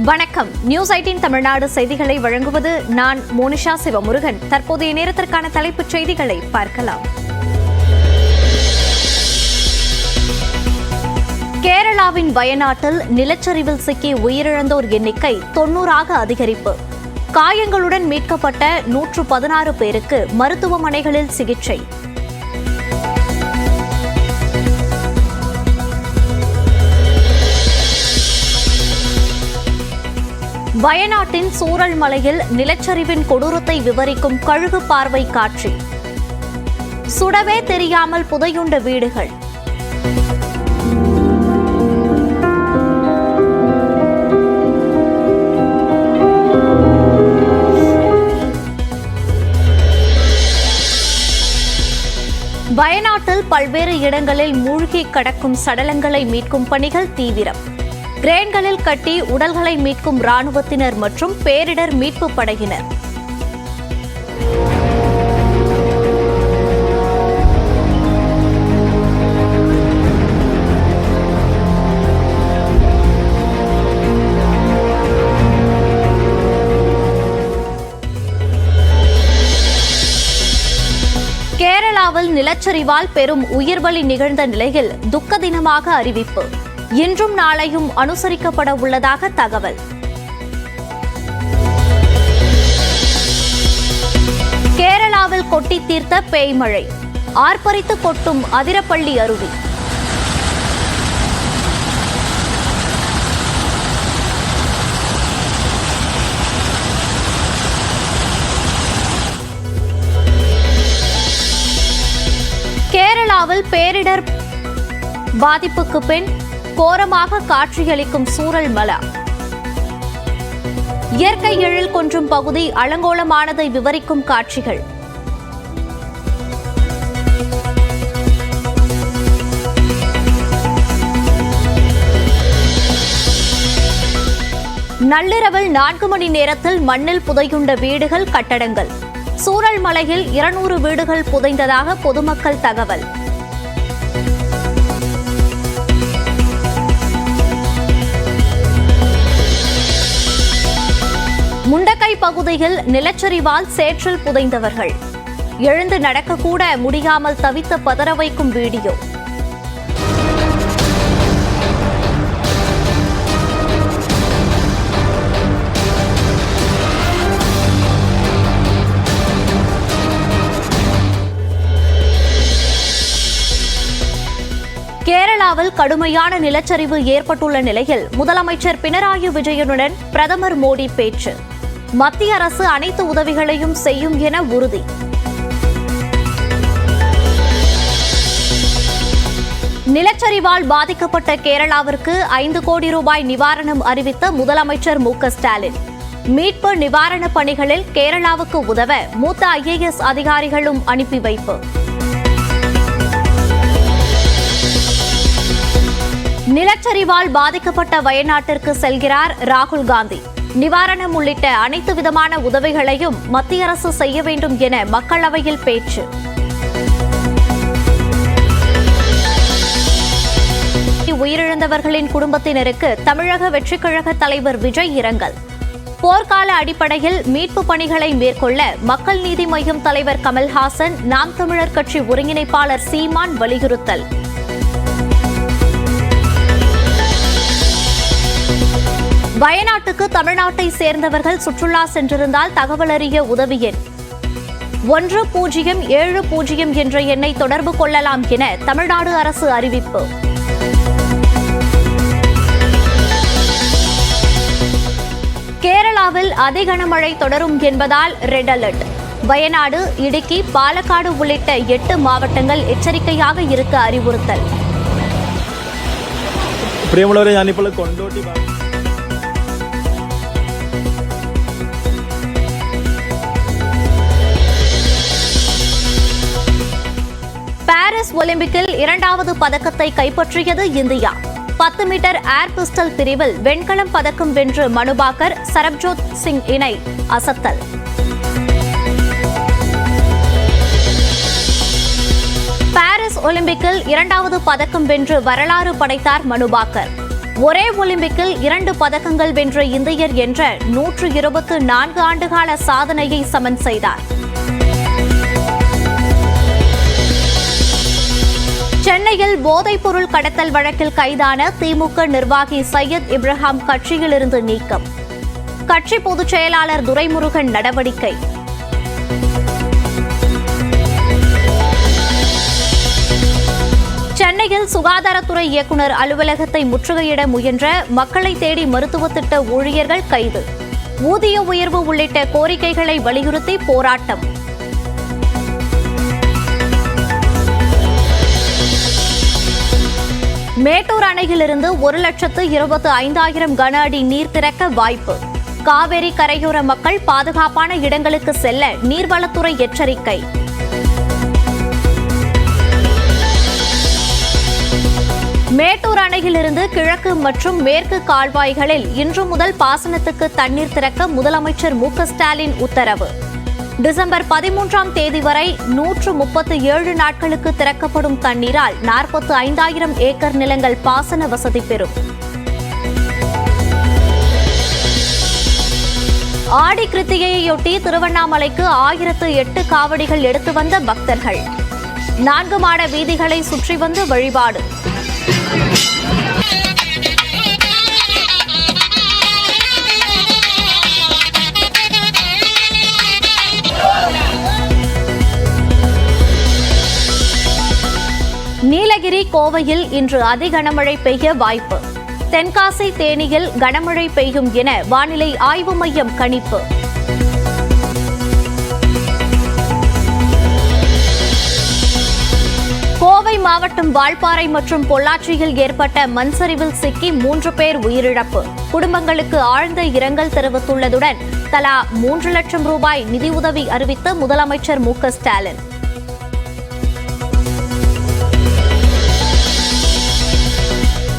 வணக்கம். நியூஸ் 18 தமிழ்நாடு செய்திகளை வழங்குவது நான் மோனிஷா சிவமுருகன். தற்போதைய நேரத்திற்கான தலைப்புச் செய்திகளை பார்க்கலாம். கேரளாவின் வயநாட்டில் நிலச்சரிவில் சிக்கி உயிரிழந்தோர் எண்ணிக்கை 90ஆக அதிகரிப்பு. காயங்களுடன் மீட்கப்பட்ட 116 பேருக்கு மருத்துவமனைகளில் சிகிச்சை. வயநாட்டின் சூரல் மலையில் நிலச்சரிவின் கொடூரத்தை விவரிக்கும் கழுகு பார்வை காட்சி. சுடவே தெரியாமல் புதையுண்ட வீடுகள். வயநாட்டில் பல்வேறு இடங்களில் மூழ்கி கடக்கும் சடலங்களை மீட்கும் பணிகள் தீவிரம். கிரேன்களில் கட்டி உடல்களை மீட்கும் ராணுவத்தினர் மற்றும் பேரிடர் மீட்பு படையினர். கேரளாவில் நிலச்சரிவால் பெரும் உயிர்பலி நிகழ்ந்த நிலையில் துக்க தினமாக அறிவிப்பு. இன்றும் நாளையும் அனுசரிக்கப்பட உள்ளதாக தகவல். கேரளாவில் கொட்டி தீர்த்த பேய்மழை. ஆர்ப்பரித்து கொட்டும் அதிரப்பள்ளி அருவி. கேரளாவில் பேரிடர் பாதிப்புக்கு பின் கோரமாக காட்சியளிக்கும் சூரல் மலை. இயற்கை எழில் கொஞ்சும் பகுதி அலங்கோலமானதை விவரிக்கும் காட்சிகள். நள்ளிரவில் 4 மணி நேரத்தில் மண்ணில் புதையுண்ட வீடுகள், கட்டடங்கள். சூரல் மலையில் 200 வீடுகள் புதைந்ததாக பொதுமக்கள் தகவல். முண்டக்கை பகுதியில் நிலச்சரிவால் சேற்றில் புதைந்தவர்கள். எழுந்து நடக்கக்கூட முடியாமல் தவித்த பதற வைக்கும் வீடியோ. கேரளாவில் கடுமையான நிலச்சரிவு ஏற்பட்டுள்ள நிலையில் முதலமைச்சர் பினராயி விஜயனுடன் பிரதமர் மோடி பேச்சு. மத்திய அரசு அனைத்து உதவிகளையும் செய்யும் என உறுதி. நிலச்சரிவால் பாதிக்கப்பட்ட கேரளாவிற்கு 5 கோடி ரூபாய் நிவாரணம் அறிவித்த முதலமைச்சர் மு.க.ஸ்டாலின். மீட்பு நிவாரண பணிகளில் கேரளாவுக்கு உதவ மூத்த IAS அதிகாரிகளும் அனுப்பி வைப்பு. நிலச்சரிவால் பாதிக்கப்பட்ட வயநாட்டிற்கு செல்கிறார் ராகுல் காந்தி. நிவாரணம் உள்ளிட்ட அனைத்து விதமான உதவிகளையும் மத்திய அரசு செய்ய வேண்டும் என மக்களவையில் பேச்சு. உயிரிழந்தவர்களின் குடும்பத்தினருக்கு தமிழக வெற்றிக் கழக தலைவர் விஜய் இரங்கல். போர்க்கால அடிப்படையில் மீட்பு பணிகளை மேற்கொள்ள மக்கள் நீதி மய்யம் தலைவர் கமல்ஹாசன், நாம் தமிழர் கட்சி ஒருங்கிணைப்பாளர் சீமான் வலியுறுத்தல். வயநாட்டுக்கு தமிழ்நாட்டை சேர்ந்தவர்கள் சுற்றுலா சென்றிருந்தால் தகவல் அறிய உதவி எண் 1070 என்ற எண்ணை தொடர்பு கொள்ளலாம் என தமிழ்நாடு அரசு அறிவிப்பு. கேரளாவில் அதிகனமழை தொடரும் என்பதால் ரெட் அலர்ட். வயநாடு, இடுக்கி, பாலக்காடு உள்ளிட்ட 8 மாவட்டங்கள் எச்சரிக்கையாக இருக்க அறிவுறுத்தல். பாரிஸ் ஒலிம்பிக்கில் 2வது பதக்கத்தை கைப்பற்றியது இந்தியா. 10 மீட்டர் ஏர் பிஸ்டல் பிரிவில் வெண்கலம் பதக்கம் வென்று மனுபாக்கர், சரப்ஜோத் சிங் இணை அசத்தல். பாரிஸ் ஒலிம்பிக்கில் 2வது பதக்கம் வென்று வரலாறு படைத்தார் மனுபாக்கர். ஒரே ஒலிம்பிக்கில் 2 பதக்கங்கள் வென்ற இந்தியர் என்ற 124 ஆண்டுகால சாதனையை சமன் செய்தார். சென்னையில் போதைப்பொருள் கடத்தல் வழக்கில் கைதான திமுக நிர்வாகி சையத் இப்ராஹிம் கட்சியிலிருந்து நீக்கம். கட்சி பொதுச் செயலாளர் துரைமுருகன் நடவடிக்கை. சென்னையில் சுகாதாரத்துறை இயக்குநர் அலுவலகத்தை முற்றுகையிட முயன்ற மக்களை தேடி மருத்துவ திட்ட ஊழியர்கள் கைது. ஊதிய உயர்வு உள்ளிட்ட கோரிக்கைகளை வலியுறுத்தி போராட்டம். மேட்டூர் அணையிலிருந்து 1,25,000 கன அடி நீர் திறக்க வாய்ப்பு. காவிரி கரையோர மக்கள் பாதுகாப்பான இடங்களுக்கு செல்ல நீர்வளத்துறை எச்சரிக்கை. மேட்டூர் அணையிலிருந்து கிழக்கு மற்றும் மேற்கு கால்வாய்களில் இன்று முதல் பாசனத்துக்கு தண்ணீர் திறக்க முதலமைச்சர் மு.க.ஸ்டாலின் உத்தரவு. டிசம்பர் 13ஆம் தேதி வரை 137 நாட்களுக்கு திறக்கப்படும் தண்ணீரால் 45,000 ஏக்கர் நிலங்கள் பாசன வசதி பெறும். ஆடி கிருத்திகையையொட்டி திருவண்ணாமலைக்கு 1008 காவடிகள் எடுத்து வந்த பக்தர்கள். 4 மாட வீதிகளை சுற்றி வந்து வழிபாடு. நீலகிரி கோவையில் இன்று அதி கனமழை பெய்ய வாய்ப்பு. தென்காசி தேனியில் கனமழை பெய்யும் என வானிலை ஆய்வு மையம் கணிப்பு. கோவை மாவட்டம் வால்பாறை மற்றும் பொள்ளாச்சியில் ஏற்பட்ட மண்சரிவில் சிக்கி 3 பேர் உயிரிழப்பு. குடும்பங்களுக்கு ஆழ்ந்த இரங்கல் தெரிவித்துள்ளதுடன் தலா 3 லட்சம் ரூபாய் நிதியுதவி அறிவித்த முதலமைச்சர் மு.க.ஸ்டாலின்.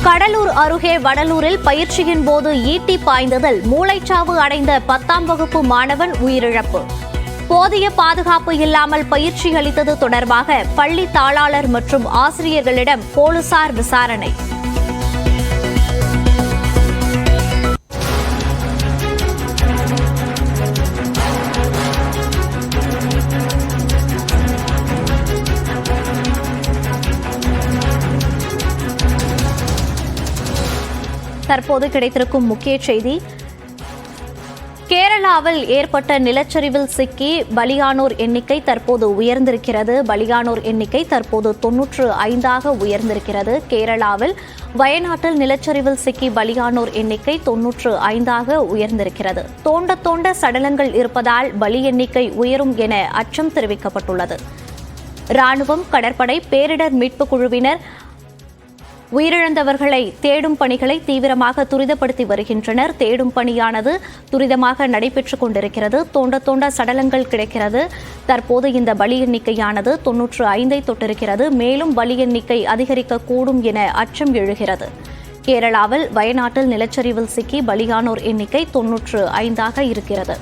கடலூர் அருகே வடலூரில் பயிற்சியின் போது ஈட்டி பாய்ந்ததில் மூளைச்சாவு அடைந்த 10ஆம் வகுப்பு மாணவன் உயிரிழப்பு. போதிய பாதுகாப்பு இல்லாமல் பயிற்சி அளித்தது தொடர்பாக பள்ளி தாளாளர் மற்றும் ஆசிரியர்களிடம் போலீசார் விசாரணை. தற்போது கிடைத்திருக்கும் முக்கிய செய்தி, கேரளாவில் ஏற்பட்ட நிலச்சரிவில் சிக்கி பலியானோர் எண்ணிக்கை தற்போது உயர்ந்திருக்கிறது. பலியானோர் எண்ணிக்கை தற்போது 95ஆக உயர்ந்திருக்கிறது. கேரளாவில் வயநாட்டில் நிலச்சரிவில் சிக்கி பலியானோர் எண்ணிக்கை 95ஆக உயர்ந்திருக்கிறது. தோண்ட சடலங்கள் இருப்பதால் பலி எண்ணிக்கை உயரும் என அச்சம் தெரிவிக்கப்பட்டுள்ளது. ராணுவம், கடற்படை, பேரிடர் மீட்புக் குழுவினர் உயிரிழந்தவர்களை தேடும் பணிகளை தீவிரமாக துரிதப்படுத்தி வருகின்றனர். தேடும் பணியானது துரிதமாக நடைபெற்றுக் கொண்டிருக்கிறது. தோண்ட சடலங்கள் கிடைக்கிறது. தற்போது இந்த பலி எண்ணிக்கையானது 95ஐ தொட்டிருக்கிறது. மேலும் பலி எண்ணிக்கை அதிகரிக்கக்கூடும் என அச்சம் எழுகிறது. கேரளாவில் வயநாட்டில் நிலச்சரிவில் சிக்கி பலியானோர் எண்ணிக்கை 95ஆக இருக்கிறது.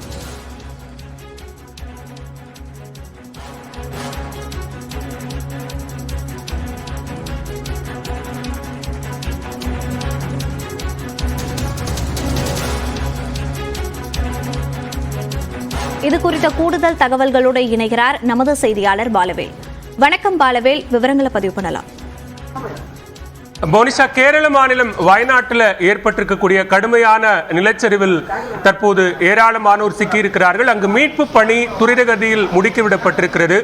இது குறித்த கூடுதல் தகவல்களோடு இணைகிறார் நமது செய்தியாளர் பாலவேல். வணக்கம் பாலவேல், விவரங்களை பதிவு பண்ணலாம். மோனிஷா, கேரள மாநிலம் வயநாட்டில் ஏற்பட்டிருக்கக்கூடிய கடுமையான நிலச்சரிவில் தற்போது ஏராளமானோர் சிக்கியிருக்கிறார்கள். அங்கு மீட்பு பணி துரிதகதியில் முடுக்கிவிடப்பட்டிருக்கிறது.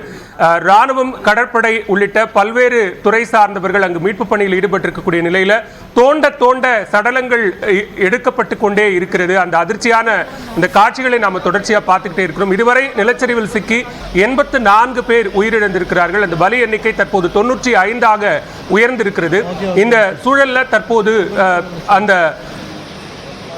ராணுவம், கடற்படை உள்ளிட்ட பல்வேறு துறை சார்ந்தவர்கள் அங்கு மீட்பு பணியில் ஈடுபட்டிருக்கக்கூடிய நிலையில தோண்ட சடலங்கள் எடுக்கப்பட்டு கொண்டே இருக்கிறது. அந்த அதிர்ச்சியான இந்த காட்சிகளை நாம தொடர்ச்சியா பார்த்துக்கிட்டே இருக்கிறோம். இதுவரை நிலச்சரிவில் சிக்கி 84 பேர் உயிரிழந்திருக்கிறார்கள். அந்த பலி எண்ணிக்கை தற்போது 95ஆக உயர்ந்திருக்கிறது. இந்த சூழல்ல தற்போது அந்த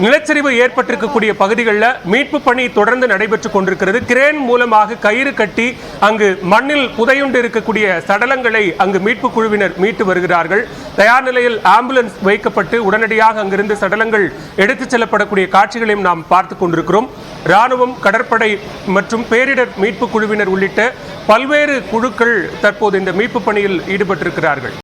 நிலச்சரிவு ஏற்பட்டிருக்கக்கூடிய பகுதிகளில் மீட்பு பணி தொடர்ந்து நடைபெற்றுக் கொண்டிருக்கிறது. கிரேன் மூலமாக கயிறு கட்டி அங்கு மண்ணில் புதையுண்டு இருக்கக்கூடிய சடலங்களை அங்கு மீட்பு குழுவினர் மீட்டு வருகிறார்கள். தயார் நிலையில் ஆம்புலன்ஸ் வைக்கப்பட்டு உடனடியாக அங்கிருந்து சடலங்கள் எடுத்துச் செல்லப்படக்கூடிய காட்சிகளையும் நாம் பார்த்துக் கொண்டிருக்கிறோம். ராணுவம், கடற்படை மற்றும் பேரிடர் மீட்பு குழுவினர் உள்ளிட்ட பல்வேறு குழுக்கள் தற்போது இந்த மீட்பு பணியில் ஈடுபட்டிருக்கிறார்கள்.